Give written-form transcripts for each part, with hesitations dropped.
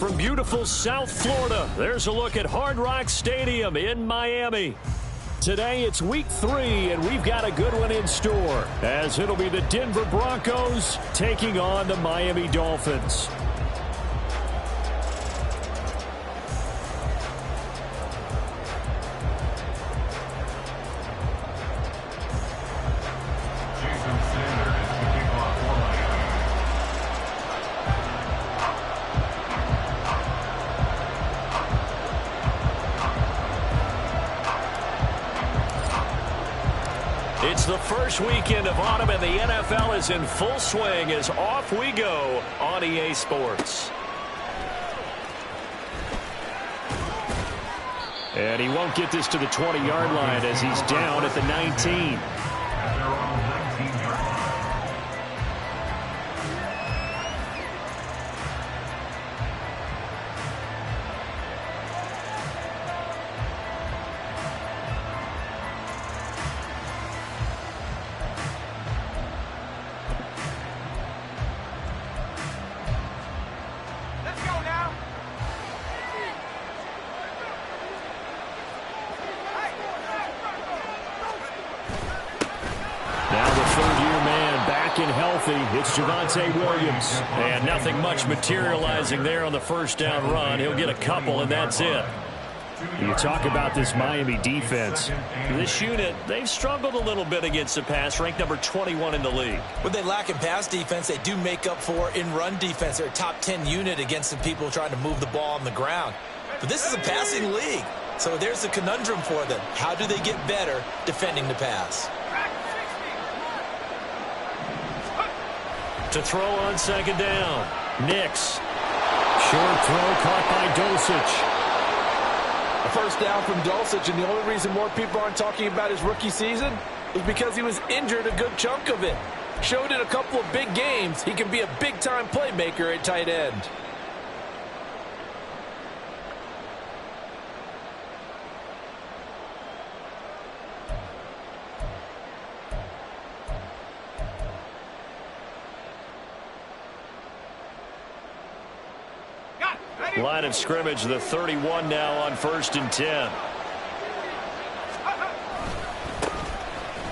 from beautiful South Florida, there's a look at Hard Rock Stadium in Miami. Today it's week 3, and we've got a good one in store, as it'll be the Denver Broncos taking on the Miami Dolphins. It's the first weekend of autumn, and the NFL is in full swing as off we go on EA Sports. And he won't get this to the 20-yard line as he's down at the 19. It's Javonte Williams, and nothing much materializing there on the first down run. He'll get a couple, and that's it. You talk about this Miami defense. This unit, they've struggled a little bit against the pass, ranked number 21 in the league. When they lack in pass defense, they do make up for in run defense. They're a top 10 unit against the people trying to move the ball on the ground. But this is a passing league, so there's a conundrum for them. How do they get better defending the pass? To throw on second down. Nix. Short throw caught by Dulcich. A first down from Dulcich, and the only reason more people aren't talking about his rookie season is because he was injured a good chunk of it. Showed in a couple of big games he can be a big-time playmaker at tight end. Line of scrimmage, the 31 now on 1st and 10.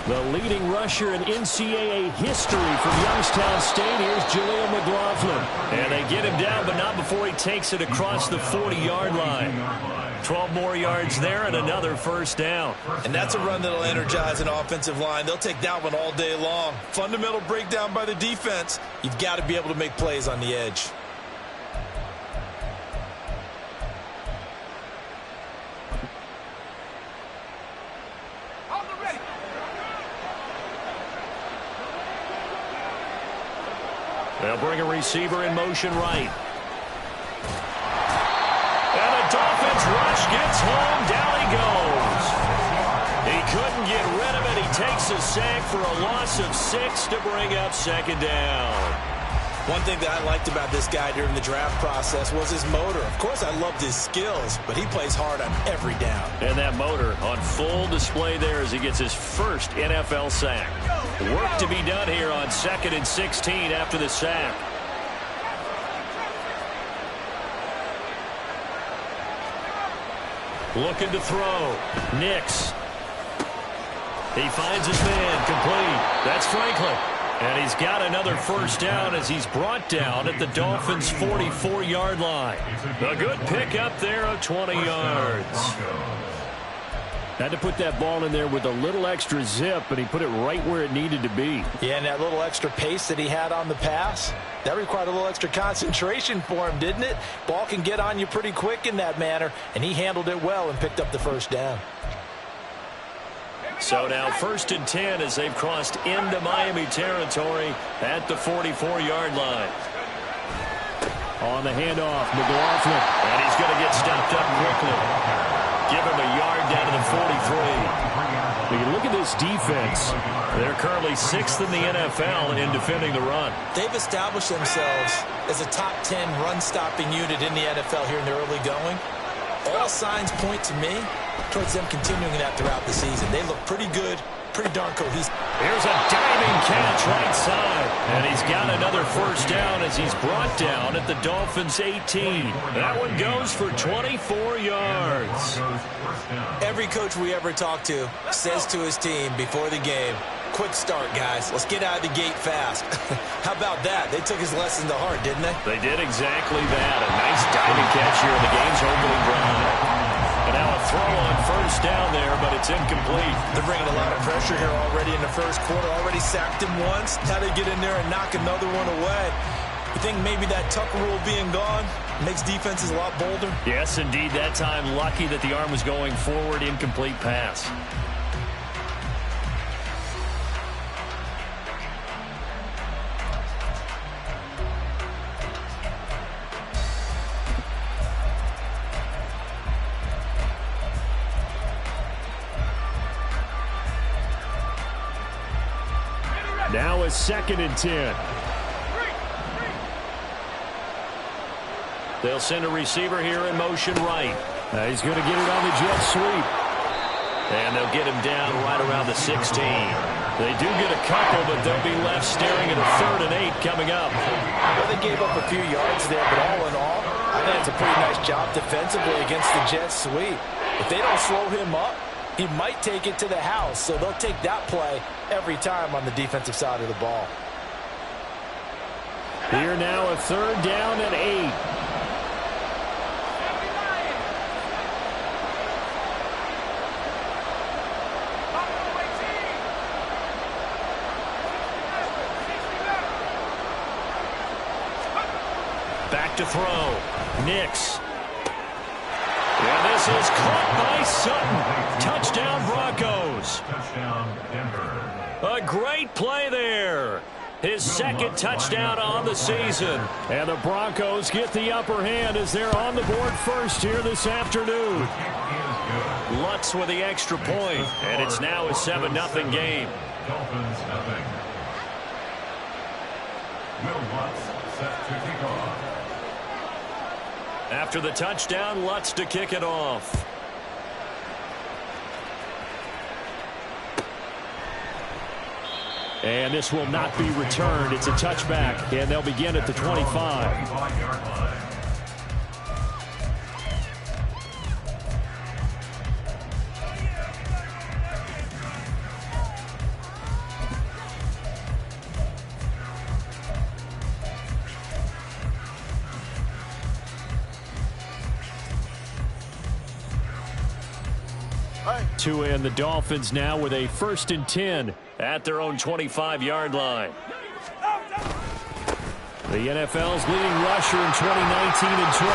The leading rusher in NCAA history from Youngstown State. Here's Jaleel McLaughlin. And they get him down, but not before he takes it across the 40-yard line. 12 more yards there and another first down. And that's a run that'll energize an offensive line. They'll take that one all day long. Fundamental breakdown by the defense. You've got to be able to make plays on the edge. They'll bring a receiver in motion right. And the Dolphins rush gets home. Down he goes. He couldn't get rid of it. He takes a sack for a loss of 6 to bring up second down. One thing that I liked about this guy during the draft process was his motor. Of course, I loved his skills, but he plays hard on every down. And that motor on full display there as he gets his first NFL sack. Work to be done here on 2nd and 16 after the sack. Looking to throw. Nix. He finds his man. Complete. That's Franklin. And he's got another first down as he's brought down at the Dolphins' 44-yard line. A good pickup there of 20 yards. Had to put that ball in there with a little extra zip, and he put it right where it needed to be. Yeah, and that little extra pace that he had on the pass, that required a little extra concentration for him, didn't it? Ball can get on you pretty quick in that manner, and he handled it well and picked up the first down. So now 1st and 10 as they've crossed into Miami territory at the 44-yard line. On the handoff, McLaughlin. And he's going to get stopped up quickly. Give him a yard down to the 43. We can look at this defense. They're currently 6th in the NFL in defending the run. They've established themselves as a top 10 run-stopping unit in the NFL here in the early going. all signs point to me towards them continuing that throughout the season. They look pretty good, pretty darn cohesive. Here's a diving catch right side. And he's got another first down as he's brought down at the Dolphins' 18. That one goes for 24 yards. Every coach we ever talk to says to his team before the game, quick start, guys. Let's get out of the gate fast. How about that? They took his lesson to heart, didn't they? They did exactly that. A nice diving catch here in the game's opening drive. And now a throw on first down there, but it's incomplete. They're bringing a lot of pressure here already in the first quarter. Already sacked him once. Now they get in there and knock another one away. You think maybe that Tucker rule being gone makes defenses a lot bolder? Yes, indeed. That time, lucky that the arm was going forward. Incomplete pass. Now a 2nd and 10. They'll send a receiver here in motion right. He's going to get it on the jet sweep. And they'll get him down right around the 16. They do get a couple, but they'll be left staring at a 3rd and 8 coming up. Well, they gave up a few yards there, but all in all, I think it's a pretty nice job defensively against the jet sweep. If they don't slow him up, he might take it to the house, so they'll take that play every time on the defensive side of the ball. Here now a 3rd down and 8. Back to throw. Nix. And this is caught by Sutton. Touchdown Broncos. A great play there. His 2nd touchdown on the season. And the Broncos get the upper hand as they're on the board first here this afternoon. Lutz with the extra point, and it's now a 7-0 game. Dolphins nothing. Will Lutz set to kick off. After the touchdown, Lutz to kick it off. And this will not be returned. It's a touchback, and they'll begin at the 25. To end the Dolphins now with a 1st and 10 at their own 25-yard line. The NFL's leading rusher in 2019 and 2020,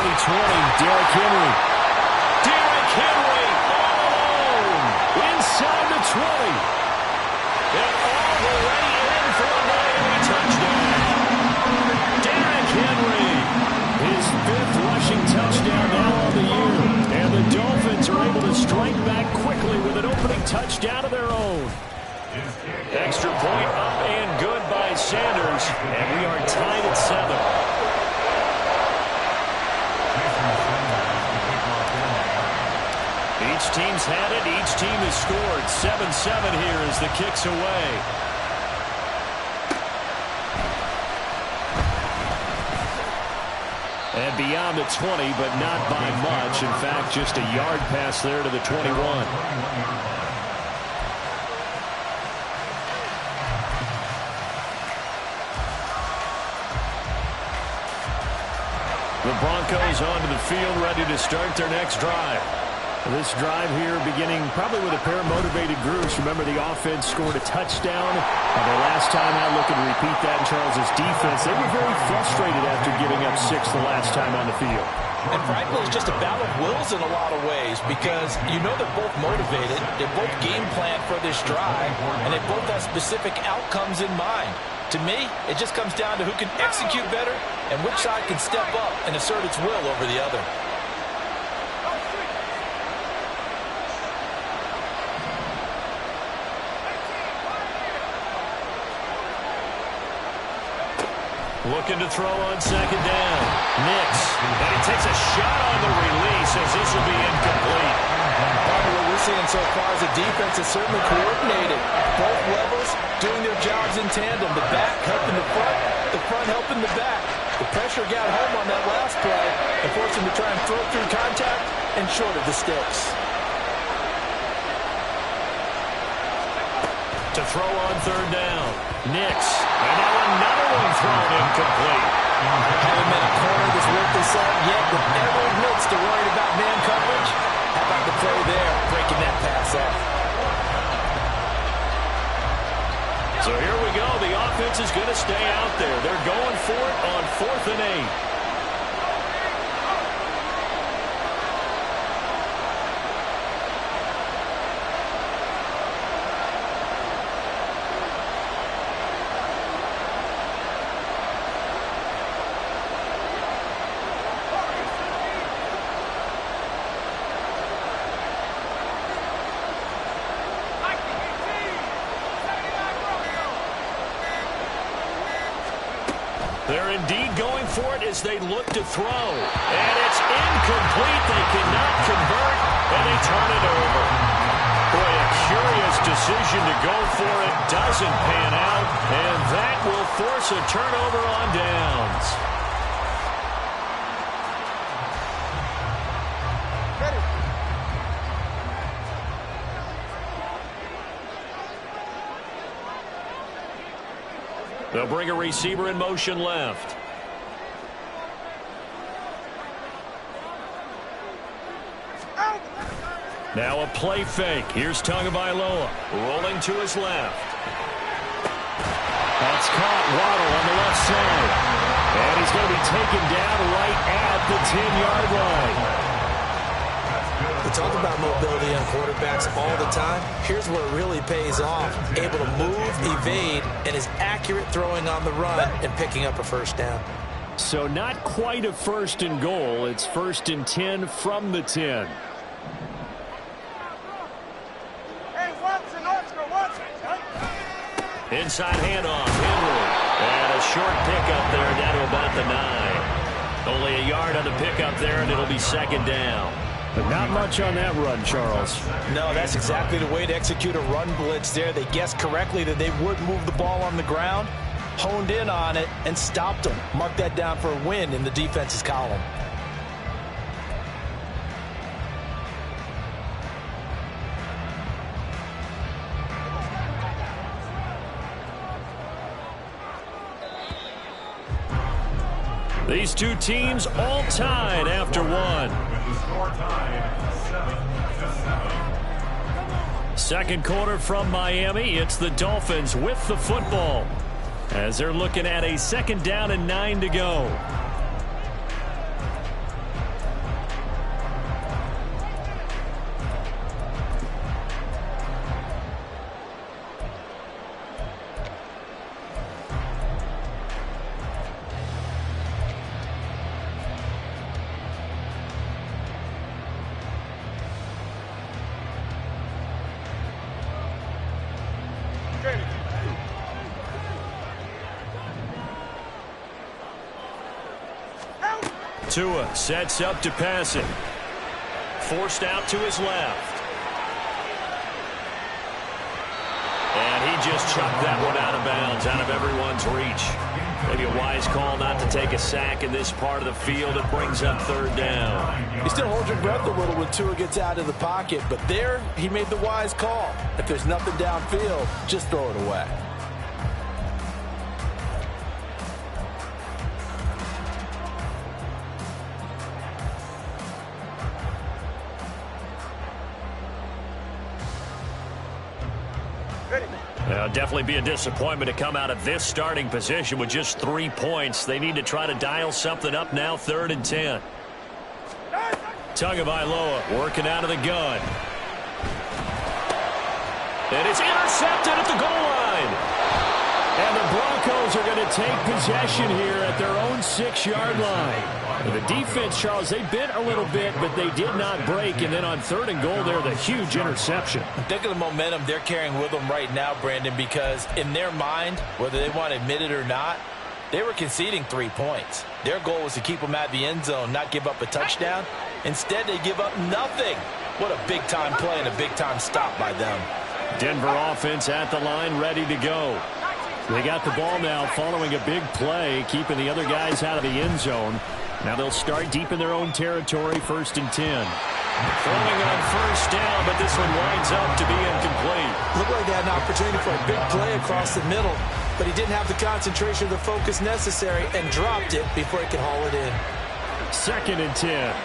Derrick Henry. Derrick Henry all alone inside the 20. And all the way in for a Miami touchdown. Derrick Henry, his 5th rushing touchdown now on the year. And the Dolphins are able to strike back quickly with an opening touchdown of their own. Extra point up and good by Sanders, and we are tied at 7. Each team's had it. Each team has scored. 7-7 here as the kick's away. And beyond the 20, but not by much. In fact, just a yard pass there to the 21. The Broncos onto the field, ready to start their next drive. This drive here beginning probably with a pair of motivated groups. Remember, the offense scored a touchdown. Their last time out, looking to repeat that in Charles' defense. They were very frustrated after giving up 6 the last time on the field. And frankly, it's just a battle of wills in a lot of ways because you know they're both motivated. They both game plan for this drive, and they both have specific outcomes in mind. To me, it just comes down to who can execute better and which side can step up and assert its will over the other. Looking to throw on second down. Nix. And he takes a shot on the release as this will be incomplete. What we're seeing so far is the defense is certainly coordinated. Both levels doing their jobs in tandem. The back helping the front helping the back. The pressure got home on that last play and forced him to try and throw through contact and short of the sticks. To throw on third down. Nix. And now another one thrown incomplete. Haven't been a corner that's worth the salt yet, but never admits to worrying about man coverage. How about the play there, breaking that pass off? So here we go. The offense is going to stay out there. They're going for it on 4th and 8. They're indeed going for it as they look to throw. And it's incomplete. They cannot convert, and they turn it over. Boy, a curious decision to go for it. Doesn't pan out, and that will force a turnover on downs. They'll bring a receiver in motion left. Now a play fake. Here's Tagovailoa rolling to his left. That's caught. Waddle on the left side. And he's going to be taken down right at the 10-yard line. We talk about mobility on quarterbacks all the time. Here's where it really pays off. Able to move, evade, and is accurate throwing on the run and picking up a first down. So not quite a 1st and goal. It's 1st and 10 from the 10. Inside handoff. Henry. And a short pickup there down to about the 9. Only a yard on the pickup there, and it'll be 2nd down. But not much on that run, Charles. No, that's exactly the way to execute a run blitz there. They guessed correctly that they would move the ball on the ground, honed in on it, and stopped them. Mark that down for a win in the defense's column. These two teams all tied after one. Second quarter from Miami. It's the Dolphins with the football as they're looking at a 2nd down and 9 to go. Tua sets up to pass it. Forced out to his left. And he just chucked that one out of bounds, out of everyone's reach. Maybe a wise call not to take a sack in this part of the field. It brings up 3rd down. You still hold your breath a little when Tua gets out of the pocket, but there he made the wise call. If there's nothing downfield, just throw it away. Definitely be a disappointment to come out of this starting position with just 3 points. They need to try to dial something up now, 3rd and 10. Tagovailoa working out of the gun. And it's intercepted at the goal line. And the Broncos are going to take possession here at their own 6-yard line. The defense, Charles, they bit a little bit, but they did not break. And then on 3rd and goal there, the huge interception. Think of the momentum they're carrying with them right now, Brandon, because in their mind, whether they want to admit it or not, They were conceding 3 points. Their goal was to keep them at the end zone, not give up a touchdown. Instead, they give up nothing. What a big-time play and a big-time stop by them. Denver offense at the line, ready to go. They got the ball now following a big play, keeping the other guys out of the end zone. Now they'll start deep in their own territory, 1st and 10. Throwing on 1st down, but this one winds up to be incomplete. Looked like they had an opportunity for a big play across the middle, but he didn't have the concentration or the focus necessary and dropped it before he could haul it in. 2nd and 10.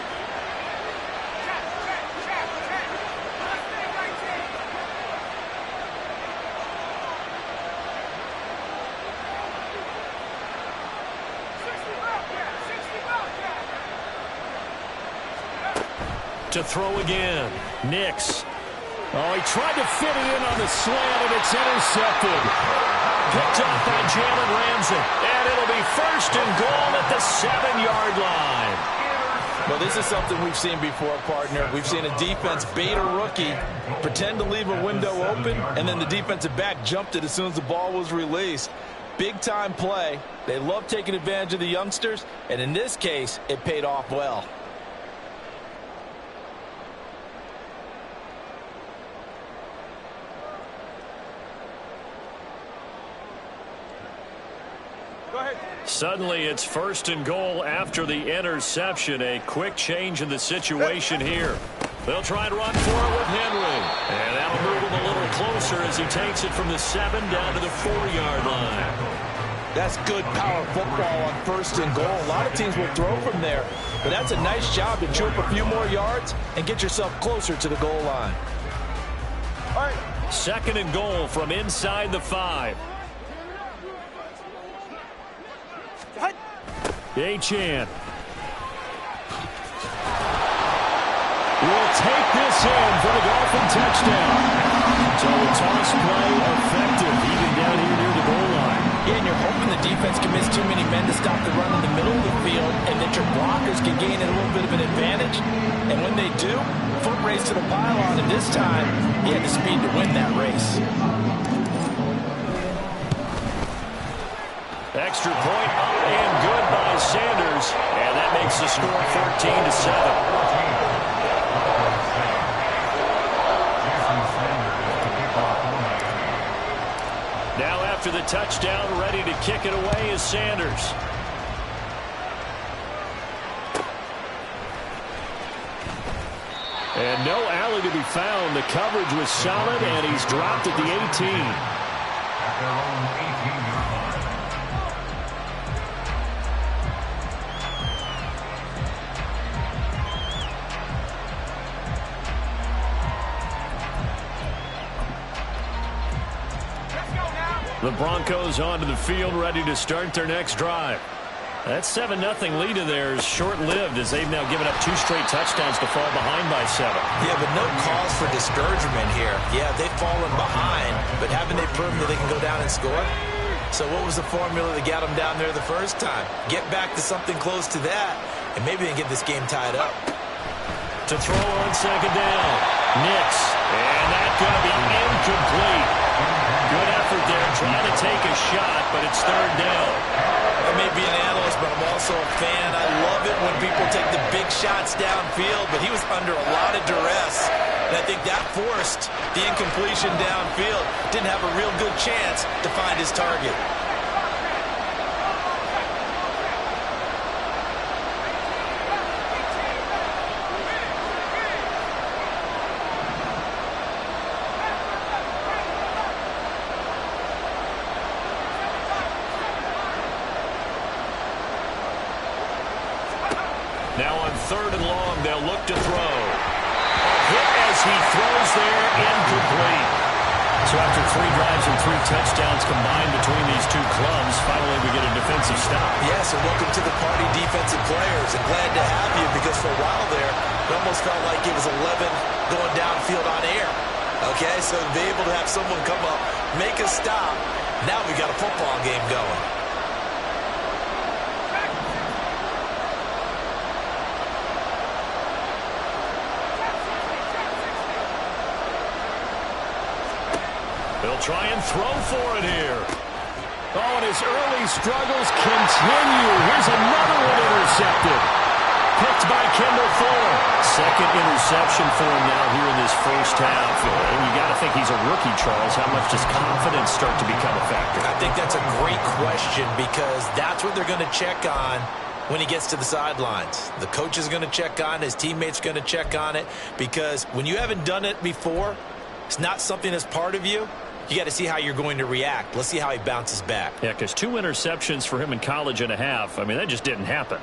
To throw again. Nix. Oh, he tried to fit it in on the slant, and it's intercepted. Picked off by Jalen Ramsey. And it'll be 1st and goal at the 7-yard line. Well, this is something we've seen before, partner. We've seen a defense bait a rookie, pretend to leave a window open, and then the defensive back jumped it as soon as the ball was released. Big-time play. They love taking advantage of the youngsters, and in this case, it paid off well. Suddenly, it's 1st and goal after the interception. A quick change in the situation here. They'll try and run for it with Henry. And that'll move him a little closer as he takes it from the 7 down to the 4-yard line. That's good power football on 1st and goal. A lot of teams will throw from there, but that's a nice job to chew up a few more yards and get yourself closer to the goal line. All right. 2nd and goal from inside the 5. Achane will take this in for the Dolphin touchdown. So the toss play effective, even down here near the goal line. Yeah, and you're hoping the defense commits too many men to stop the run in the middle of the field and that your blockers can gain a little bit of an advantage. And when they do, foot race to the pylon, and this time he had the speed to win that race. Extra point up and good by Sanders. And that makes the score 14-7. Now after the touchdown, ready to kick it away is Sanders. And no alley to be found. The coverage was solid, and he's dropped at the 18. At their own 18-yard line. The Broncos onto the field, ready to start their next drive. That 7-0 lead of theirs short-lived as they've now given up 2 straight touchdowns to fall behind by 7. Yeah, but no cause for discouragement here. Yeah, they've fallen behind, but haven't they proven that they can go down and score? So what was the formula that got them down there the first time? Get back to something close to that, and maybe they can get this game tied up. To throw on 2nd down. Nix. And that's going to be incomplete. Good effort there, trying to take a shot, but it's 3rd down. I may be an analyst, but I'm also a fan. I love it when people take the big shots downfield, but he was under a lot of duress. And I think that forced the incompletion downfield. Didn't have a real good chance to find his target. Now on 3rd and long, they'll look to throw. Hit as he throws there, incomplete. So after 3 drives and 3 touchdowns combined between these two clubs, finally we get a defensive stop. Yes, and welcome to the party, defensive players. And glad to have you, because for a while there, it almost felt like it was 11 going downfield on air. Okay, so to be able to have someone come up, make a stop, now we got a football game going. They'll try and throw for it here. Oh, and his early struggles continue. Here's another one intercepted. Picked by Kendall Fuller. Second interception for him now here in this first half. And you got to think he's a rookie, Charles. How much does confidence start to become a factor? I think that's a great question because that's what they're going to check on when he gets to the sidelines. The coach is going to check on it. His teammates are going to check on it because when you haven't done it before, it's not something that's part of you. You got to see how you're going to react. Let's see how he bounces back. Yeah, because 2 interceptions for him in college and a half. I mean, that just didn't happen.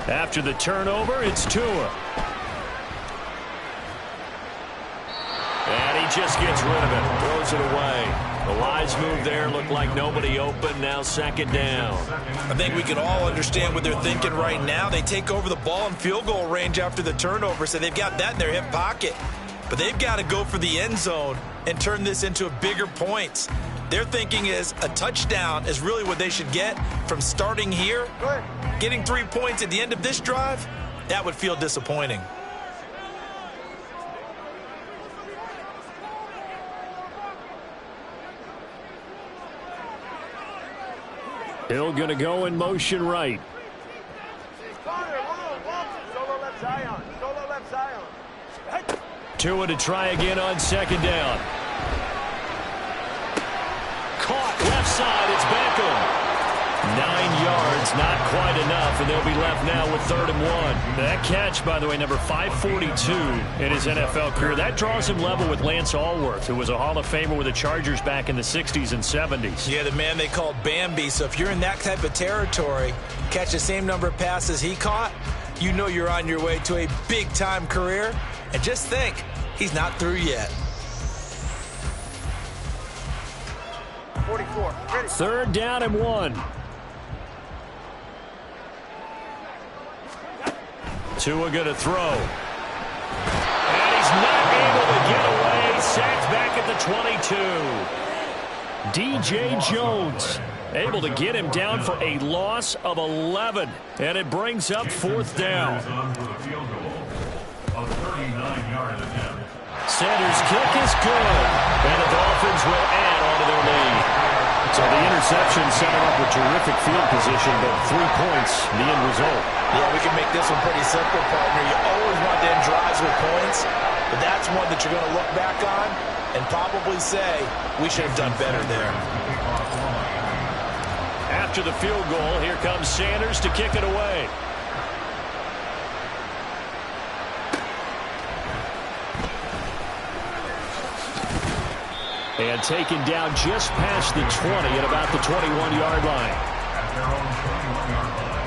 After the turnover, it's Tua. And he just gets rid of it. Throws it away. The lines move there. Look like nobody open. Now second down. I think we can all understand what they're thinking right now. They take over the ball in field goal range after the turnover, so they've got that in their hip pocket. But they've got to go for the end zone and turn this into a bigger points. Their thinking is a touchdown is really what they should get from starting here. Getting 3 points at the end of this drive, that would feel disappointing. Hill going to go in motion right. Tua to try again on second down. Caught left side. It's Beckham. 9 yards, not quite enough, and they'll be left now with 3rd and 1. That catch, by the way, number 542 in his NFL career. That draws him level with Lance Allworth, who was a Hall of Famer with the Chargers back in the 60s and 70s. Yeah, the man they called Bambi. So if you're in that type of territory, catch the same number of passes he caught, you know you're on your way to a big-time career. And just think, he's not through yet. 44. Ready. 3rd down and 1. Tua going to throw. And he's not able to get away. Sacked back at the 22. DJ Jones able to get him down for a loss of 11. And it brings up 4th down. Sanders' kick is good. And the Dolphins will add on to their lead. So the interception set him up with terrific field position, but 3 points, the end result. Yeah, we can make this one pretty simple, partner. You always want to end drives with points, but that's one that you're going to look back on and probably say, we should have done better there. After the field goal, here comes Sanders to kick it away. And taken down just past the 20 at about the 21-yard line. At their own 21-yard line.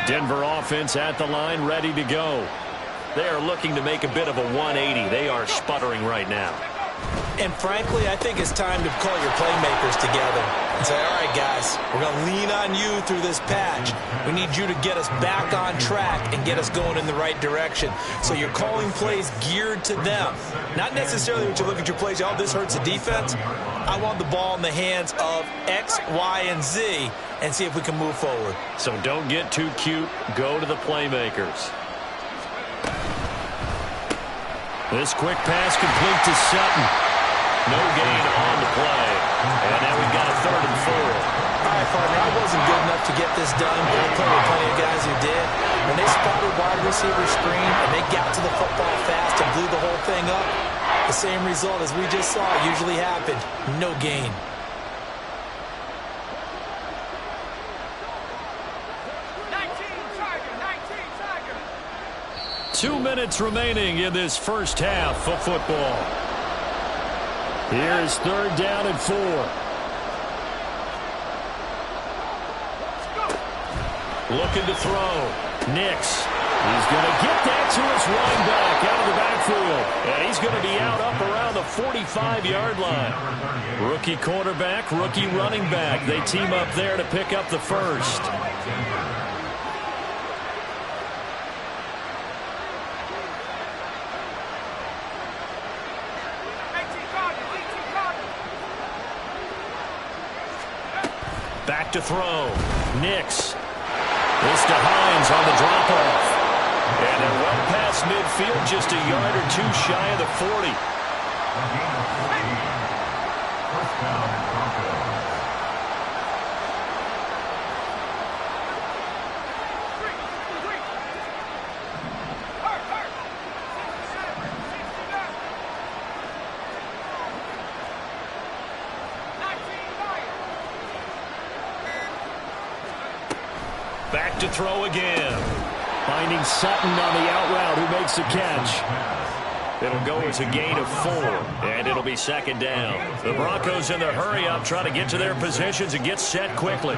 Denver offense at the line, ready to go. They are looking to make a bit of a 180. They are sputtering right now. And frankly, I think it's time to call your playmakers together and say, all right, guys, we're going to lean on you through this patch. We need you to get us back on track and get us going in the right direction. So you're calling plays geared to them. Not necessarily when you look at your plays, oh, this hurts the defense. I want the ball in the hands of X, Y, and Z and see if we can move forward. So don't get too cute. Go to the playmakers. This quick pass complete to Sutton. No gain on the play. And now we've got a 3rd and 4. All right, partner, I wasn't good enough to get this done, but I played with plenty of guys who did. When they spotted wide receiver screen and they got to the football fast and blew the whole thing up, the same result as we just saw usually happened. No gain. 2 minutes remaining in this first half of football. Here's 3rd down and 4. Looking to throw. Nix. He's going to get that to his running back out of the backfield. And he's going to be out up around the 45-yard line. Rookie quarterback, rookie running back. They team up there to pick up the first. Back to throw. Nix. This to Hines on the drop-off. And they're well past midfield, just a yard or two shy of the 40. First down, Broncos. Back to throw again. Finding Sutton on the out route, who makes the catch. It'll go as a gain of 4, and it'll be second down. The Broncos in the hurry-up trying to get to their positions and get set quickly.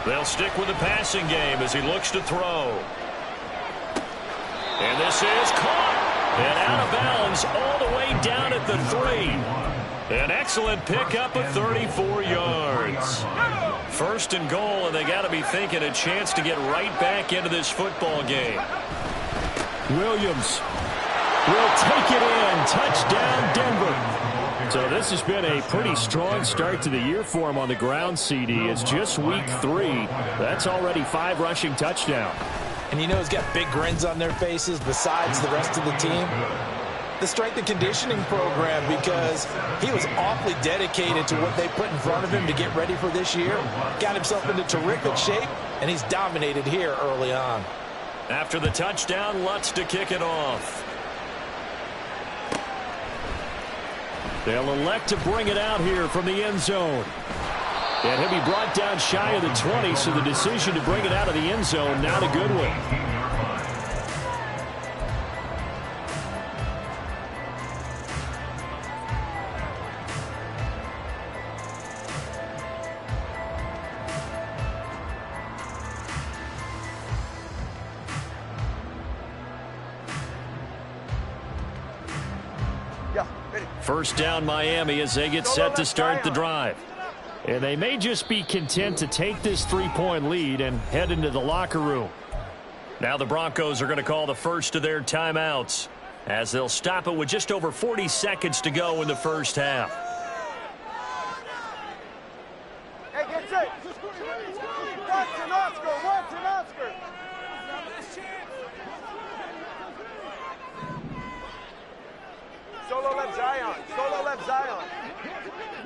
They'll stick with the passing game as he looks to throw. And this is caught. And out of bounds all the way down at the 3. An excellent pickup of 34 yards. First and goal, and they got to be thinking a chance to get right back into this football game. Williams will take it in. Touchdown, Denver. So this has been a pretty strong start to the year for him on the ground, CD. It's just week 3. That's already 5 rushing touchdowns. And you know he's got big grins on their faces besides the rest of the team. The strength and conditioning program, because he was awfully dedicated to what they put in front of him to get ready for this year. Got himself into terrific shape, and he's dominated here early on. After the touchdown, Lutz to kick it off. They'll elect to bring it out here from the end zone. And he'll be brought down shy of the 20, so the decision to bring it out of the end zone, not a good one. First down, Miami, as they get set to start the drive. And they may just be content to take this 3-point lead and head into the locker room. Now the Broncos are going to call the first of their timeouts, as they'll stop it with just over 40 seconds to go in the first half. Hey, get set. Watson, Oscar. Watson, Oscar. Solo left Zion. Solo left Zion.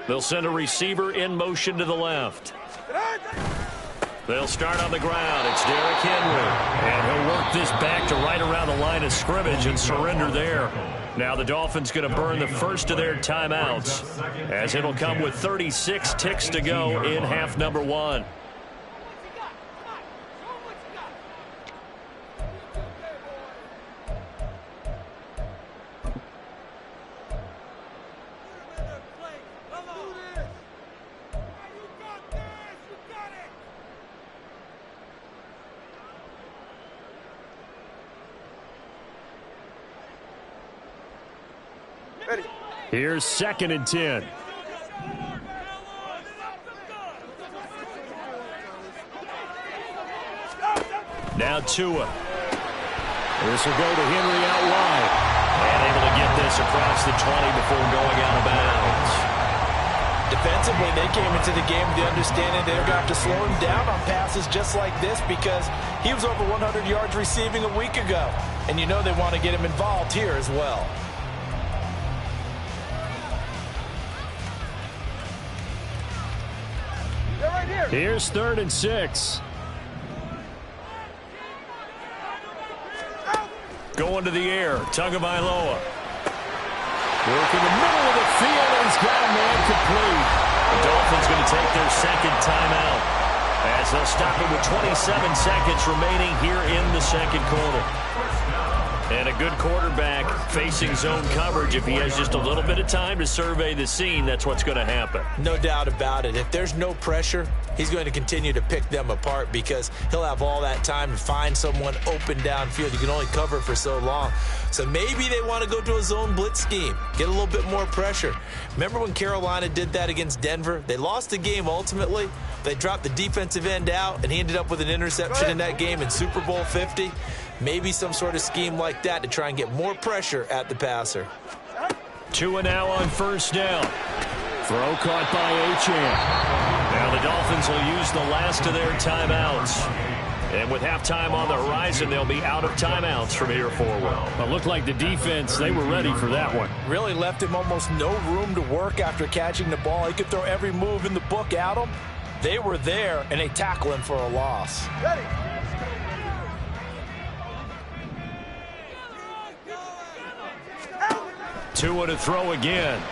They'll send a receiver in motion to the left. They'll start on the ground. It's Derrick Henry. And he'll work this back to right around the line of scrimmage and surrender there. Now the Dolphins going to burn the first of their timeouts, as it'll come with 36 ticks to go in half number 1. Here's 2nd and 10. Now Tua. This will go to Henry out wide. And able to get this across the 20 before going out of bounds. Defensively, they came into the game with the understanding they're going to have to slow him down on passes just like this, because he was over 100 yards receiving a week ago. And you know they want to get him involved here as well. Here's 3rd and 6. Going to the air. Tagovailoa. Working the middle of the field, and he's got a man complete. The Dolphins going to take their 2nd timeout, as they'll stop it with 27 seconds remaining here in the 2nd quarter. And a good quarterback facing zone coverage. If he has just a little bit of time to survey the scene, that's what's going to happen. No doubt about it. If there's no pressure, he's going to continue to pick them apart, because he'll have all that time to find someone open downfield. You can only cover for so long. So maybe they want to go to a zone blitz scheme, get a little bit more pressure. Remember when Carolina did that against Denver? They lost the game ultimately. They dropped the defensive end out, and he ended up with an interception in that game in Super Bowl 50. Maybe some sort of scheme like that to try and get more pressure at the passer. 2 now on first down. Throw caught by Achane. Now the Dolphins will use the last of their timeouts. And with halftime on the horizon, they'll be out of timeouts from here forward. It looked like the defense, they were ready for that one. Really left him almost no room to work after catching the ball. He could throw every move in the book at him. They were there, and they tackle him for a loss. Ready. Tua to throw again.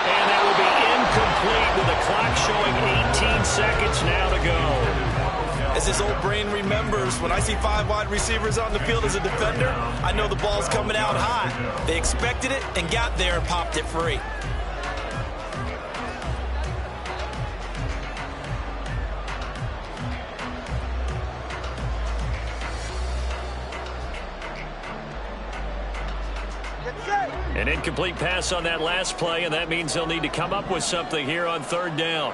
And that will be incomplete with the clock showing 18 seconds now to go. As his old brain remembers, when I see 5 wide receivers on the field as a defender, I know the ball's coming out high. They expected it and got there and popped it free. An incomplete pass on that last play, and that means they'll need to come up with something here on third down.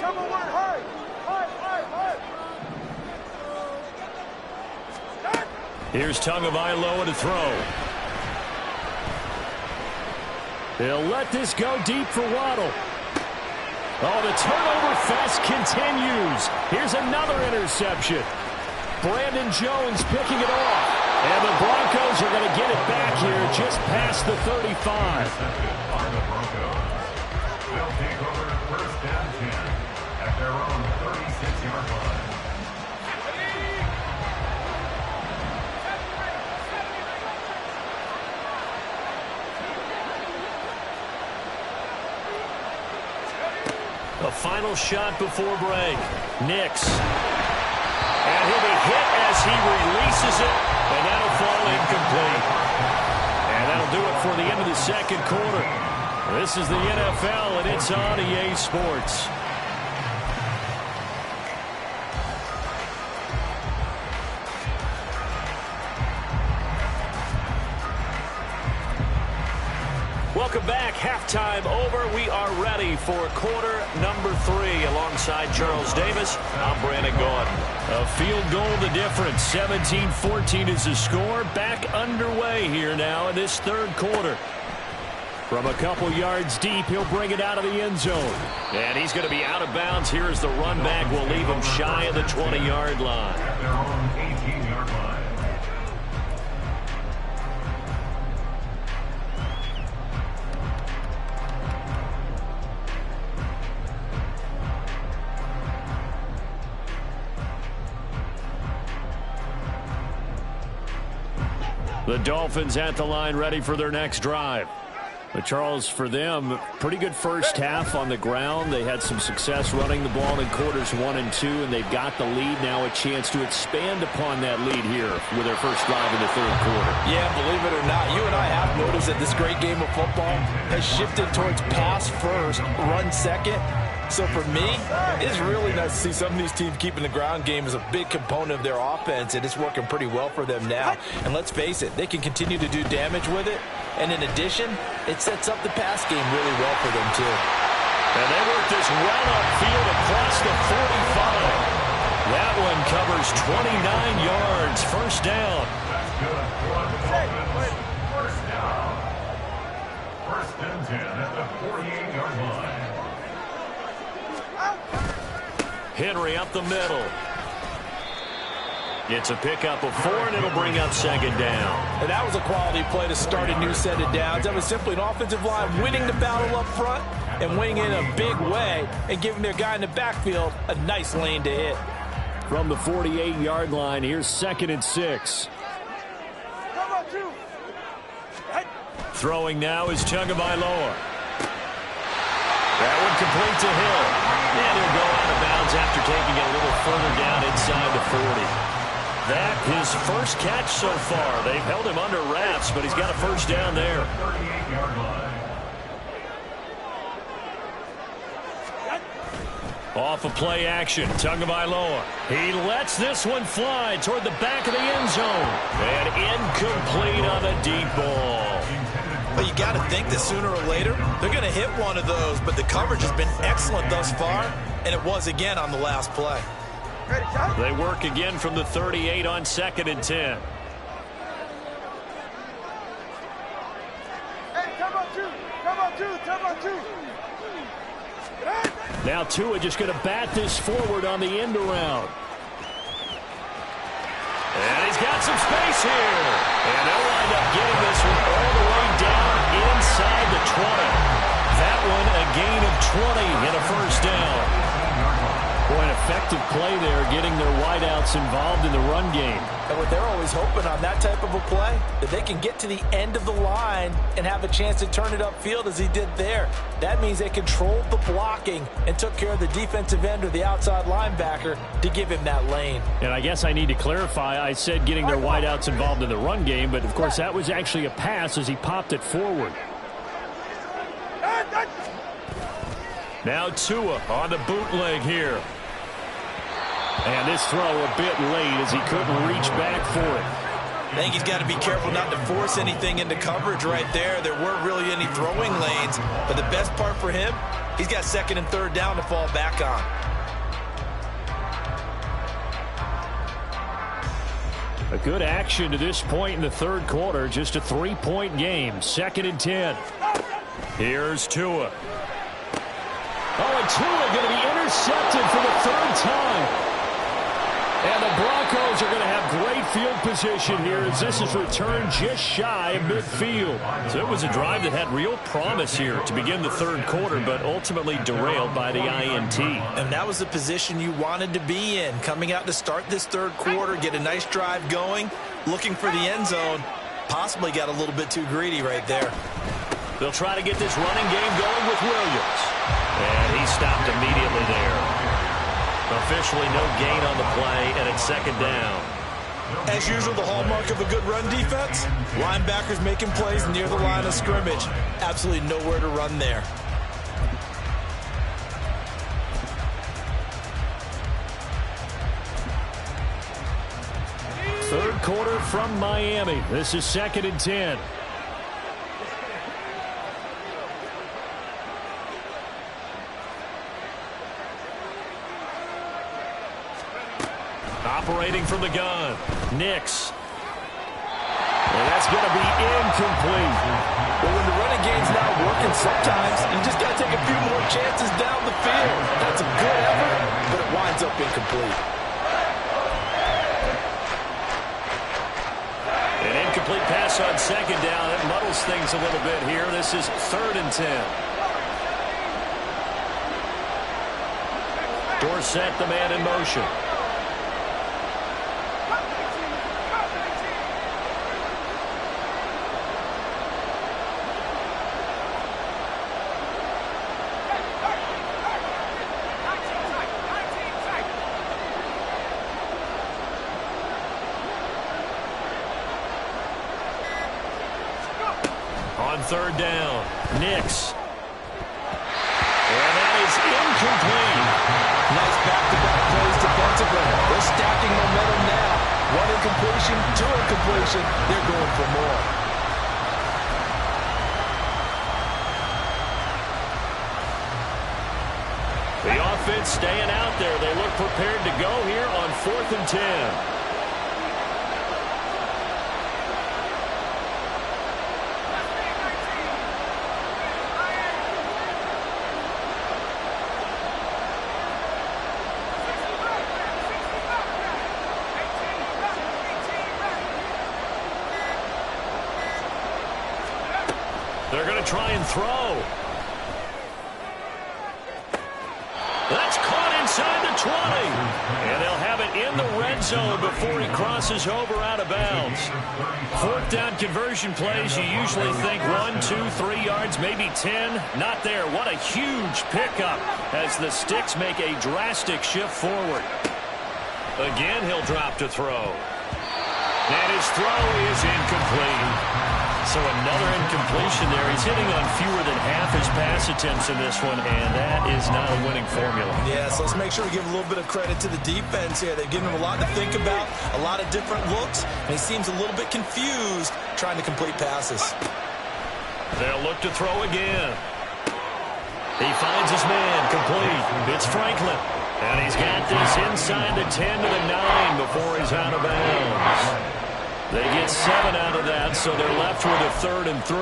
Come on, hard. Here's Tagovailoa to throw. They'll let this go deep for Waddle. Oh, the turnover fest continues. Here's another interception. Brandon Jones picking it off. And the Broncos are going to get it back here just past the 35. On the Broncos. They'll take over first down 10 at their own 36-yard line. A final shot before break. Nix. And he'll be hit as he releases it, and that'll fall incomplete. And that'll do it for the end of the second quarter. This is the NFL, and it's on EA Sports. Welcome back. Halftime over. We are ready for quarter number 3. Alongside Charles Davis, I'm Brandon Gordon. A field goal the difference. 17-14 is the score. Back underway here now in this third quarter. From a couple yards deep, he'll bring it out of the end zone. And he's going to be out of bounds. Here as the run back will leave him shy of the 20-yard line. At their own 18-yard line. The Dolphins at the line ready for their next drive. But Charles, for them, pretty good first half on the ground. They had some success running the ball in quarters 1 and 2, and they've got the lead now, a chance to expand upon that lead here with their first drive in the third quarter. Yeah, believe it or not, you and I have noticed that this great game of football has shifted towards pass first, run second. So for me, it's really nice to see some of these teams keeping the ground game as a big component of their offense, and it's working pretty well for them now. And let's face it, they can continue to do damage with it. And in addition, it sets up the pass game really well for them, too. And they work this well upfield across the 45. That one covers 29 yards. First down. That's good for the Dolphins. First down. First and 10 at the 48-yard line. Henry up the middle. It's a pickup of 4, and it'll bring up second down. And that was a quality play to start a new set of downs. That was simply an offensive line winning the battle up front and winning in a big way and giving their guy in the backfield a nice lane to hit. From the 48-yard line, here's 2nd and 6. Come on, 2. Throwing now is Tagovailoa. That one complete to Hill. And he'll go out of bounds after taking it a little further down inside the 40. That his first catch so far. They've held him under wraps, but he's got a first down there. 38-yard line. Off of play action, Tagovailoa. He lets this one fly toward the back of the end zone. And incomplete on a deep ball. But you got to think that sooner or later, they're going to hit one of those. But the coverage has been excellent thus far, and it was again on the last play. Ready, shot? They work again from the 38 on 2nd and 10. Hey, come on, two. Come on, two. Come on, two. Now Tua just going to bat this forward on the end around. And he's got some space here. And they'll wind up getting this one all the way down inside the 20. That one a gain of 20 and a first down. Boy, an effective play there, getting their wideouts involved in the run game. And what they're always hoping on that type of a play, that they can get to the end of the line and have a chance to turn it upfield as he did there. That means they controlled the blocking and took care of the defensive end or the outside linebacker to give him that lane. And I guess I need to clarify, I said getting their wideouts involved in the run game, but of course that was actually a pass as he popped it forward. Now Tua on the bootleg here. And this throw a bit late as he couldn't reach back for it. I think he's got to be careful not to force anything into coverage right there. There weren't really any throwing lanes, but the best part for him, he's got 2nd and 3rd down to fall back on. A good action to this point in the 3rd quarter. Just a 3-point game. 2nd and 10. Here's Tua. Oh, and Tua going to be intercepted for the 3rd time. And the Broncos are going to have great field position here as this is returned just shy of midfield. So it was a drive that had real promise here to begin the 3rd quarter, but ultimately derailed by the INT. And that was the position you wanted to be in. Coming out to start this 3rd quarter, get a nice drive going, looking for the end zone. Possibly got a little bit too greedy right there. They'll try to get this running game going with Williams. And he stopped immediately there. Officially no gain on the play, and it's 2nd down. As usual, the hallmark of a good run defense, linebackers making plays near the line of scrimmage. Absolutely nowhere to run there. Third quarter from Miami. This is 2nd and 10. Operating from the gun, Nix. And that's going to be incomplete. Well, when the running game's not working, sometimes you just got to take a few more chances down the field. That's a good effort, but it winds up incomplete. An incomplete pass on 2nd down. It muddles things a little bit here. This is 3rd and 10. Dorsett, the man in motion. On 3rd down, Nix. And that is incomplete. Nice back-to-back plays defensively. They're stacking momentum now. 1 incompletion, 2 incompletion. They're going for more. The offense staying out there. They look prepared to go here on 4th and 10. They're going to try and throw. That's caught inside the 20. And they'll have it in the red zone before he crosses over out of bounds. 4th down conversion plays, you usually think 1, 2, 3 yards, maybe 10. Not there. What a huge pickup as the Sticks make a drastic shift forward. Again, he'll drop to throw. And his throw is incomplete. So another incompletion there. He's hitting on fewer than half his pass attempts in this one, and that is not a winning formula. Yeah, so let's make sure we give a little bit of credit to the defense here. They've given him a lot to think about, a lot of different looks, and he seems a little bit confused trying to complete passes. They'll look to throw again. He finds his man complete. It's Franklin. And he's got this inside the 10 to the 9 before he's out of bounds. They get 7 out of that, so they're left with a 3rd and 3.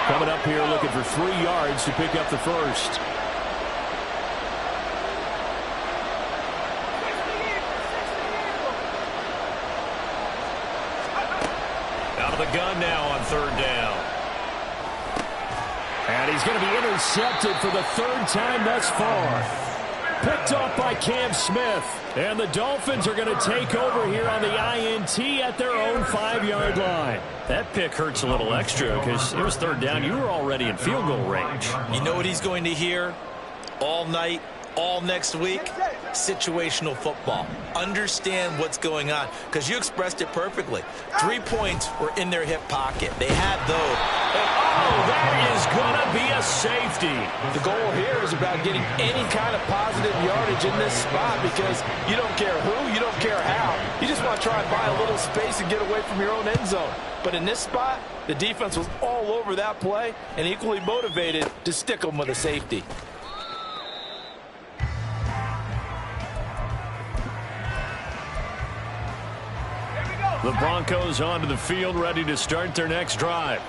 Coming up here looking for 3 yards to pick up the first. Out of the gun now on 3rd down. And he's going to be intercepted for the 3rd time thus far. Picked off by Cam Smith. And the Dolphins are going to take over here on the INT at their own 5-yard line. That pick hurts a little extra because it was 3rd down. You were already in field goal range. You know what he's going to hear all night, all next week? Situational football. Understand what's going on, because you expressed it perfectly. 3 points were in their hip pocket. They had those. Oh, that is going to be a safety. The goal here is about getting any kind of positive yardage in this spot, because you don't care who, you don't care how. You just want to try and buy a little space and get away from your own end zone. But in this spot, the defense was all over that play and equally motivated to stick them with a safety. The Broncos onto the field, ready to start their next drive.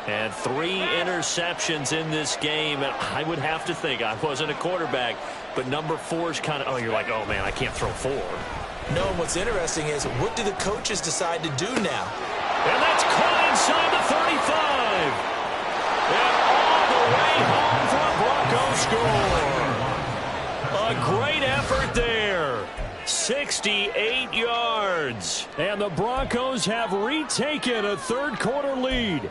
And 3 interceptions in this game. And I would have to think, I wasn't a quarterback, but number 4 is kind of, oh, you're like, oh, man, I can't throw 4. No, what's interesting is, what do the coaches decide to do now? And that's caught inside the 35. And all the way home for a Bronco score. A great effort there. 68 yards. And the Broncos have retaken a 3rd quarter lead.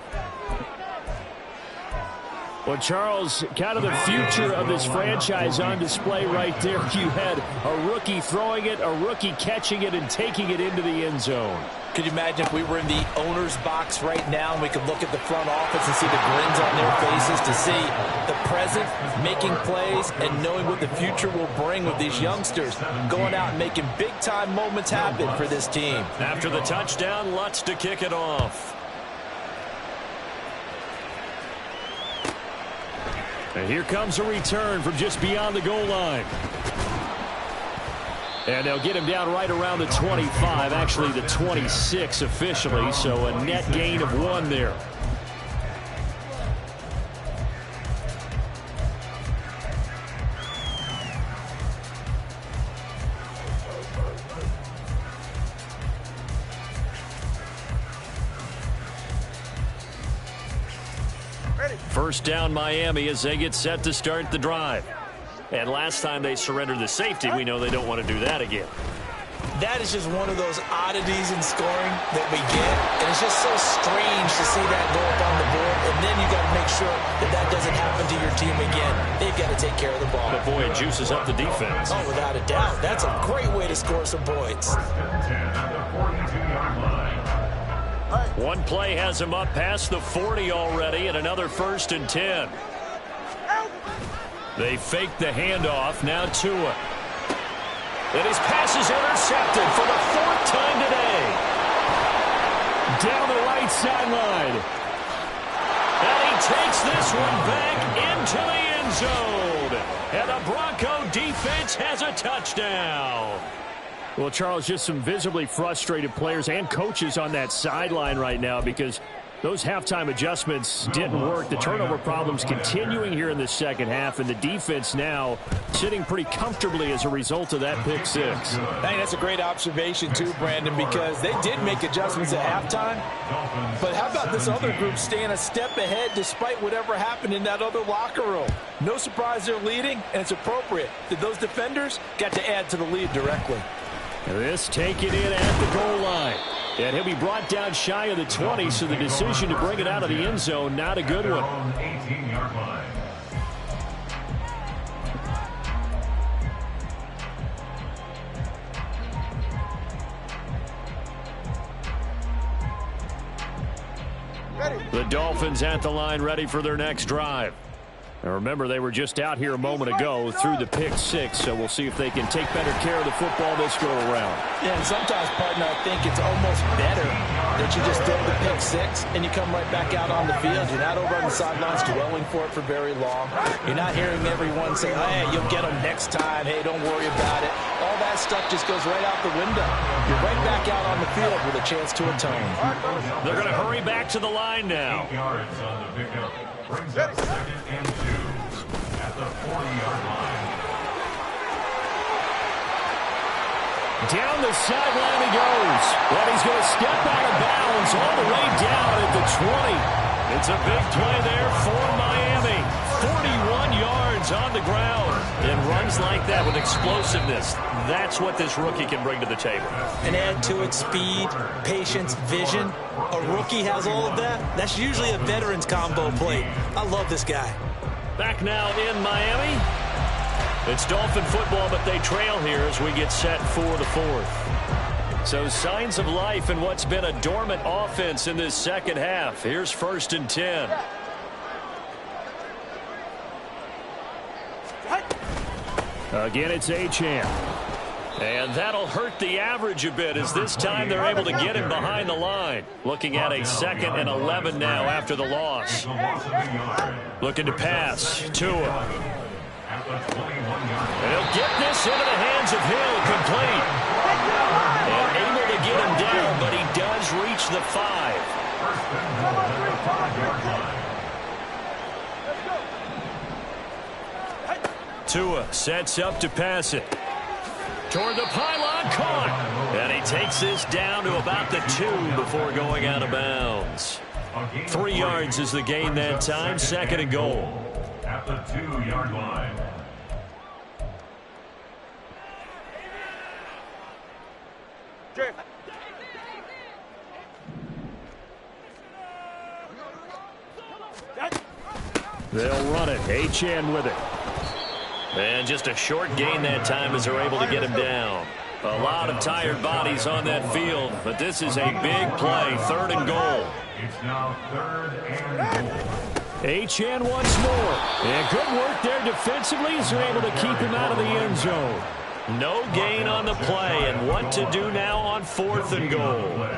Well, Charles, kind of the future of this franchise on display right there. You had a rookie throwing it, a rookie catching it, and taking it into the end zone. Could you imagine if we were in the owner's box right now and we could look at the front office and see the grins on their faces, to see the present making plays and knowing what the future will bring with these youngsters going out and making big-time moments happen for this team. After the touchdown, Lutz to kick it off. And here comes a return from just beyond the goal line. And they'll get him down right around the 25, actually the 26 officially, so a net gain of 1 there. First down Miami as they get set to start the drive. And last time they surrendered the safety, we know they don't want to do that again. That is just one of those oddities in scoring that we get. And it's just so strange to see that go up on the board. And then you got to make sure that that doesn't happen to your team again. They've got to take care of the ball. But boy, it juices up the defense. Oh, without a doubt. That's a great way to score some points. One play has him up past the 40 already, and another 1st and 10. They fake the handoff. Now Tua. And his pass is intercepted for the 4th time today. Down the right sideline. And he takes this one back into the end zone. And the Bronco defense has a touchdown. Well, Charles, just some visibly frustrated players and coaches on that sideline right now because those halftime adjustments didn't work. The turnover problems continuing here in the second half, and the defense now sitting pretty comfortably as a result of that pick 6. I think that's a great observation too, Brandon, because they did make adjustments at halftime. But how about this other group staying a step ahead despite whatever happened in that other locker room? No surprise they're leading, and it's appropriate that those defenders got to add to the lead directly. This taken in at the goal line. And he'll be brought down shy of the 20, so the decision to bring it out of the end zone, not a good one. 18-yard line. The Dolphins at the line, ready for their next drive. Now remember, they were just out here a moment ago through the pick 6, so we'll see if they can take better care of the football this go around. Yeah, and sometimes, partner, I think it's almost better that you just throw the pick six and you come right back out on the field. You're not over on the sidelines dwelling for it for very long. You're not hearing everyone say, hey, you'll get them next time. Hey, don't worry about it. All that stuff just goes right out the window. You're right back out on the field with a chance to atone. They're going to hurry back to the line now. 8 yards on the pickup. Brings up 2nd and 2 at the 40-yard line. Down the sideline he goes. But he's going to step out of bounds all the way down at the 20. It's a big play there for Miami. 41 yards on the ground. And runs like that with explosiveness. That's what this rookie can bring to the table. And add to it speed, patience, vision. A rookie has all of that. That's usually a veteran's combo plate. I love this guy. Back now in Miami. It's Dolphin football, but they trail here as we get set for the fourth. So signs of life in what's been a dormant offense in this second half. Here's 1st and 10. Again, it's Achane. And that'll hurt the average a bit as this time they're able to get him behind the line. Looking at a 2nd and 11 now after the loss. Looking to pass. Tua. He'll get this into the hands of Hill, complete. And able to get him down, but he does reach the 5. Tua sets up to pass it. Toward the pylon, caught. And he takes this down to about the 2 before going out of bounds. 3 yards is the gain that time, 2nd and goal. At the 2-yard line. They'll run it. Achane with it. And just a short gain that time as they're able to get him down. A lot of tired bodies on that field, but this is a big play. 3rd and goal. It's now 3rd and goal. Achane once more. And good work there defensively as they're able to keep him out of the end zone. No gain on the play, and what to do now on 4th and goal.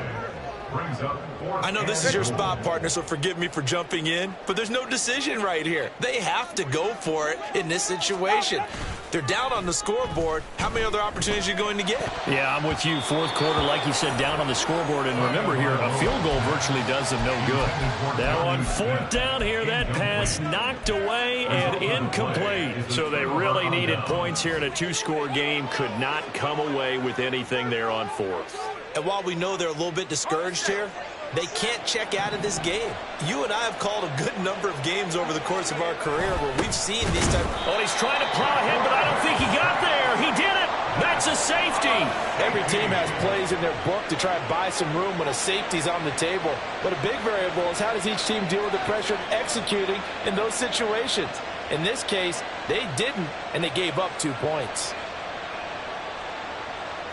I know this is your spot, partner, so forgive me for jumping in, but there's no decision right here. They have to go for it in this situation. They're down on the scoreboard. How many other opportunities are you going to get? Yeah, I'm with you. 4th quarter, like you said, down on the scoreboard. And remember here, a field goal virtually does them no good. Now on 4th down here, that pass knocked away and incomplete. So they really needed points here in a 2-score game. Could not come away with anything there on 4th. And while we know they're a little bit discouraged here, they can't check out of this game. You and I have called a good number of games over the course of our career where we've seen these type. Oh, he's trying to plow ahead, but I don't think he got there. He did it. That's a safety. Every team has plays in their book to try and buy some room when a safety's on the table. But a big variable is how does each team deal with the pressure of executing in those situations. In this case, they didn't, and they gave up 2 points.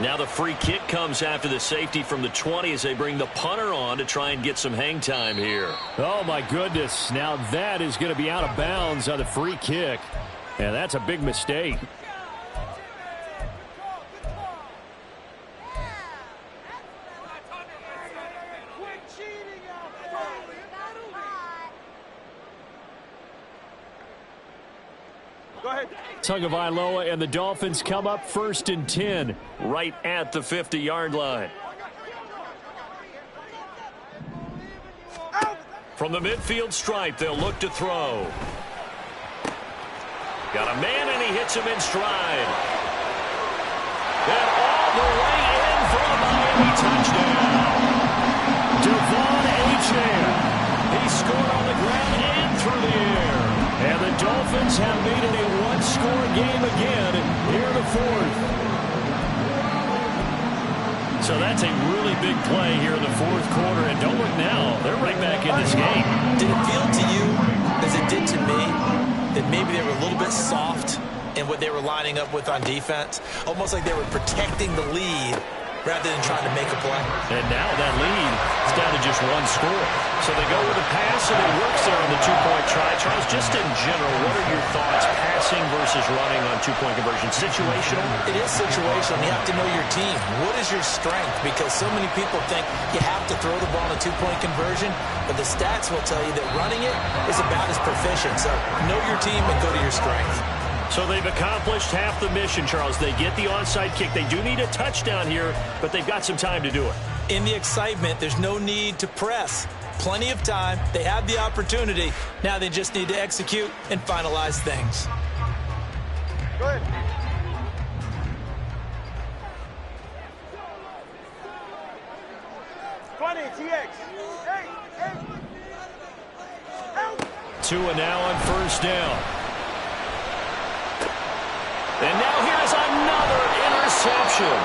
Now the free kick comes after the safety from the 20 as they bring the punter on to try and get some hang time here. Oh, my goodness. Now that is going to be out of bounds on the free kick. And that's a big mistake. Tagovailoa and the Dolphins come up 1st and 10 right at the 50-yard line. From the midfield stripe, they'll look to throw. Got a man, and he hits him in stride. And all the way in for a Miami touchdown. Devon Achane. He scored on the ground and through the air. And the Dolphins have made it a 1-score game again here in the 4th. So that's a really big play here in the 4th quarter. And don't look now. They're right back in this game. Did it feel to you, as it did to me, that maybe they were a little bit soft in what they were lining up with on defense? Almost like they were protecting the lead rather than trying to make a play. And now that lead is down to just 1 score. So they go with a pass, and it works there on the 2-point try. Charles, just in general, what are your thoughts, passing versus versus running on two-point conversion? Situational? It is situational. You have to know your team. What is your strength? Because so many people think you have to throw the ball in a two-point conversion, but the stats will tell you that running it is about as proficient. So know your team and go to your strength. So they've accomplished half the mission, Charles. They get the onside kick. They do need a touchdown here, but they've got some time to do it. In the excitement, there's no need to press. Plenty of time. They have the opportunity. Now they just need to execute and finalize things. Go ahead. TX. Hey. Help. Tua now on first down. And now here's another interception.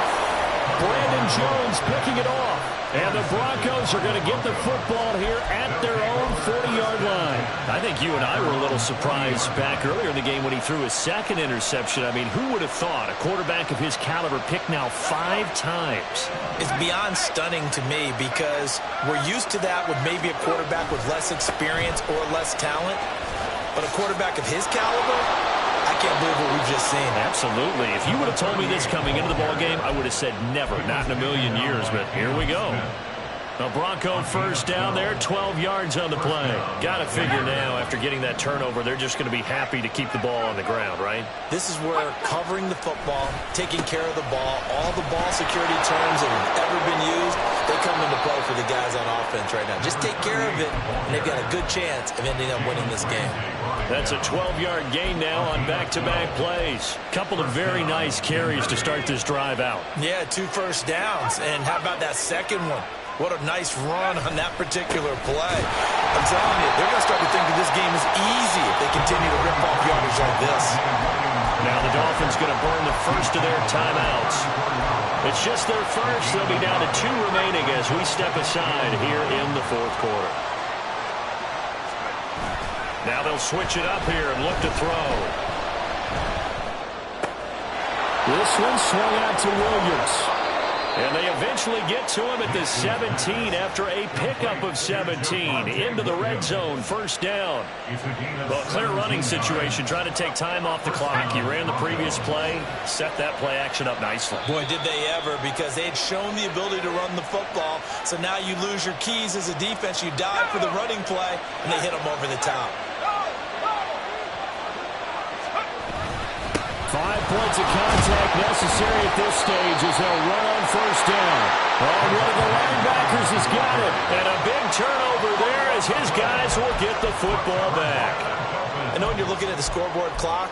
Brandon Jones picking it off. And the Broncos are going to get the football here at their own 40-yard line. I think you and I were a little surprised back earlier in the game when he threw his second interception. I mean, who would have thought a quarterback of his caliber picked now 5 times? It's beyond stunning to me because we're used to that with maybe a quarterback with less experience or less talent. But a quarterback of his caliber, I can't believe what we've just seen. Absolutely. If you would have told me this coming into the ballgame, I would have said never, not in a million years, but here we go. A Bronco first down there, 12 yards on the play. Got to figure now, after getting that turnover, they're just going to be happy to keep the ball on the ground, right? This is where covering the football, taking care of the ball, all the ball security terms that have ever been used, they come into play for the guys on offense right now. Just take care of it, and they've got a good chance of ending up winning this game. That's a 12-yard gain now on back-to-back plays. Couple of very nice carries to start this drive out. Yeah, 2 first downs. And how about that second one? What a nice run on that particular play. I'm telling you, they're going to start to think that this game is easy if they continue to rip off yardage like this. Now the Dolphins going to burn the first of their timeouts. It's just their first. They'll be down to 2 remaining as we step aside here in the fourth quarter. Now they'll switch it up here and look to throw. This one swung out to Williams. And they eventually get to him at the 17 after a pickup of 17 into the red zone, first down. Well, clear running situation, trying to take time off the clock. He ran the previous play, set that play action up nicely. Boy, did they ever, because they had shown the ability to run the football. So now you lose your keys as a defense. You dive for the running play, and they hit them over the top. 5 points of contact necessary at this stage as they'll run on first down. Oh, one of the linebackers has got it. And a big turnover there as his guys will get the football back. I know when you're looking at the scoreboard clock,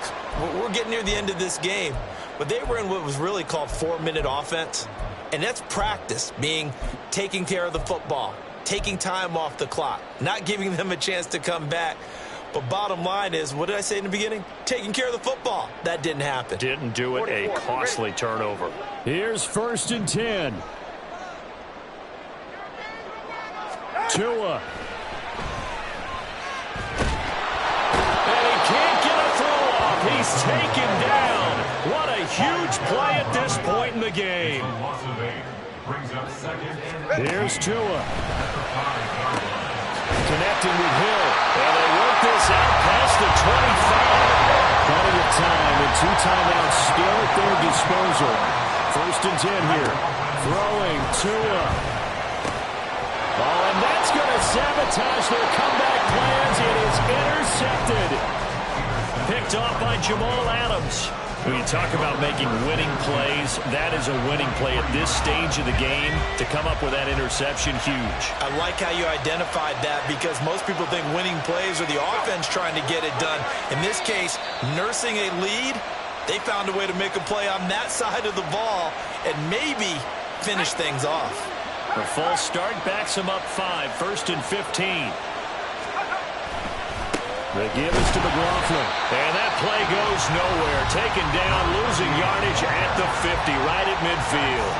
we're getting near the end of this game. But they were in what was really called 4-minute offense. And that's practice, meaning taking care of the football, taking time off the clock, not giving them a chance to come back. But bottom line is, what did I say in the beginning? Taking care of the football. That didn't happen. Didn't do it. A costly turnover. Here's 1st and 10. Tua. And he can't get a throw off. He's taken down. What a huge play at this point in the game. Here's Tua. Connecting with Hill. And they work this out past the 25. Plenty of time and 2 timeouts still at their disposal. 1st and 10 here. Throwing Tua. Oh, and that's going to sabotage their comeback plans. It is intercepted. Picked off by Jamal Adams. When you talk about making winning plays, that is a winning play at this stage of the game. To come up with that interception, huge. I like how you identified that because most people think winning plays are the offense trying to get it done. In this case, nursing a lead, they found a way to make a play on that side of the ball and maybe finish things off. The false start backs him up 5, 1st and 15. The give is to McLaughlin. And that play goes nowhere. Taken down, losing yardage at the 50, right at midfield.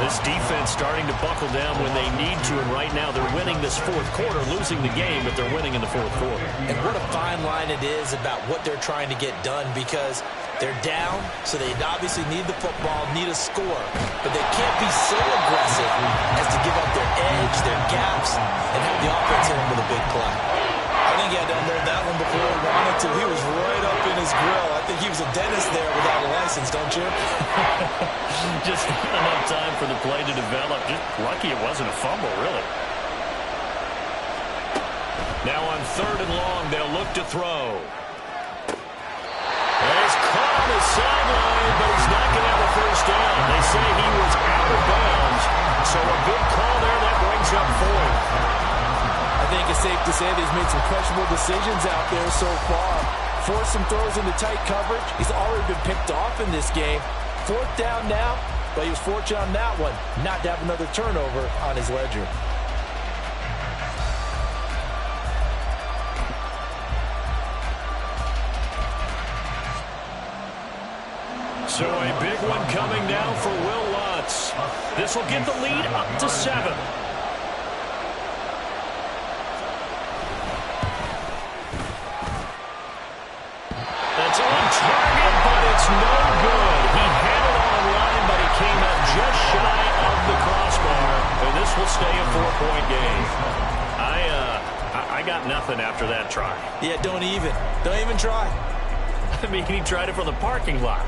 This defense starting to buckle down when they need to, and right now they're winning this fourth quarter, losing the game, but they're winning in the fourth quarter. And what a fine line it is about what they're trying to get done because they're down, so they obviously need the football, need a score, but they can't be so aggressive as to give up their edge, their gaps, and have the offense hit them with a big play. I think he had to unload that one before he wanted to. He was right up in his grill. I think he was a dentist there without a license, don't you? Just not enough time for the play to develop. Just lucky it wasn't a fumble, really. Now on 3rd and long, they'll look to throw. He's caught on the sideline, but he's not going to have a first down. They say he was out of bounds, so a big call there that brings up 4th. I think it's safe to say that he's made some questionable decisions out there so far. Forced some throws into tight coverage. He's already been picked off in this game. 4th down now, but he was fortunate on that one not to have another turnover on his ledger. So a big one coming now for Will Lutz. This will get the lead up to 7. That's on target, but it's no good. He had it on the line, but he came up just shy of the crossbar, and this will stay a 4-point game. I got nothing after that try. Yeah, don't even try. I mean, he tried it from the parking lot.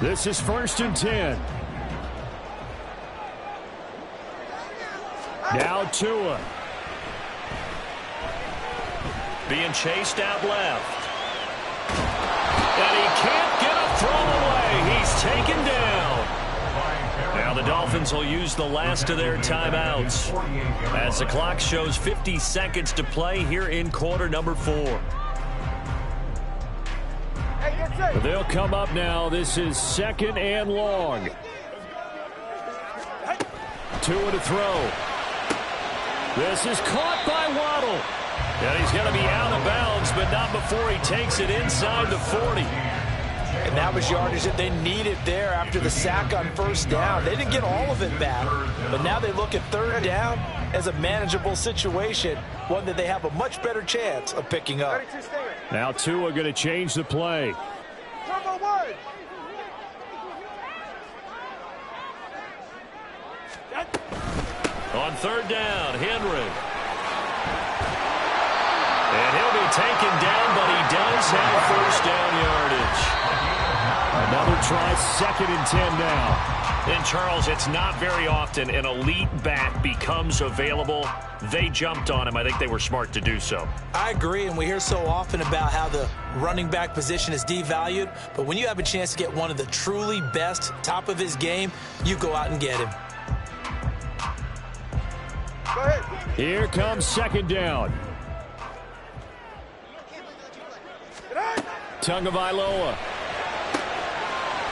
This is 1st and 10. Now Tua. Being chased out left. And he can't get a throw away. He's taken down. Now the Dolphins will use the last of their timeouts as the clock shows 50 seconds to play here in quarter number 4. They'll come up now. This is 2nd and long. Tua to throw. This is caught by Waddle. And he's going to be out of bounds, but not before he takes it inside the 40. And that was yardage that they needed there after the sack on 1st down. They didn't get all of it back, but now they look at 3rd down as a manageable situation, one that they have a much better chance of picking up. Now Tua going to change the play. On 3rd down, Henry. And he'll be taken down, but he does have 1st down yardage. Another try, 2nd and 10 now. And, Charles, it's not very often an elite back becomes available. They jumped on him. I think they were smart to do so. I agree, and we hear so often about how the running back position is devalued. But when you have a chance to get one of the truly best, top of his game, you go out and get him. Go ahead. Here comes 2nd down. Tagovailoa.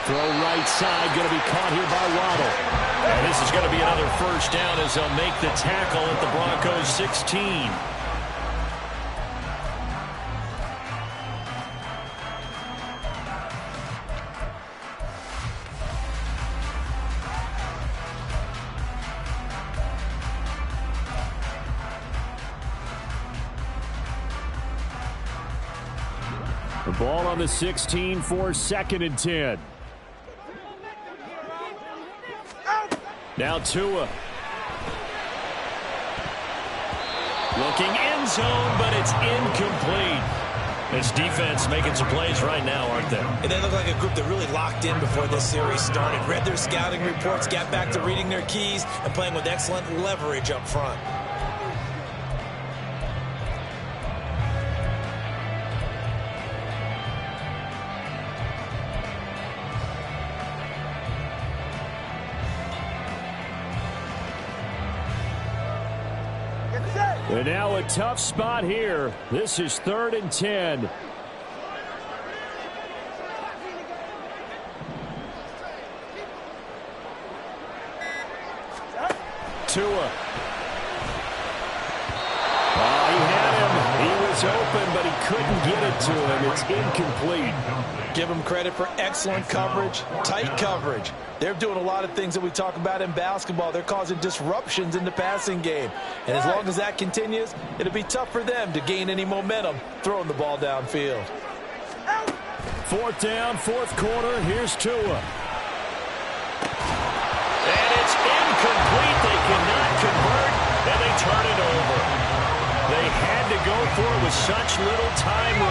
Throw right side, going to be caught here by Waddle. And this is going to be another 1st down as they'll make the tackle at the Broncos 16. The ball on the 16 for 2nd and 10. Now Tua. Looking end zone, but it's incomplete. This defense making some plays right now, aren't they? And they look like a group that really locked in before this series started. Read their scouting reports, got back to reading their keys, and playing with excellent leverage up front. And now a tough spot here. This is 3rd and 10. Tua. He had him. He was open, but he couldn't get it to him. It's incomplete. Give them credit for excellent coverage, tight coverage. They're doing a lot of things that we talk about in basketball. They're causing disruptions in the passing game. And as long as that continues, it'll be tough for them to gain any momentum throwing the ball downfield. Fourth down, fourth quarter. Here's Tua. And it's incomplete. They cannot convert, and they turn it over. They had to go for it with such little time.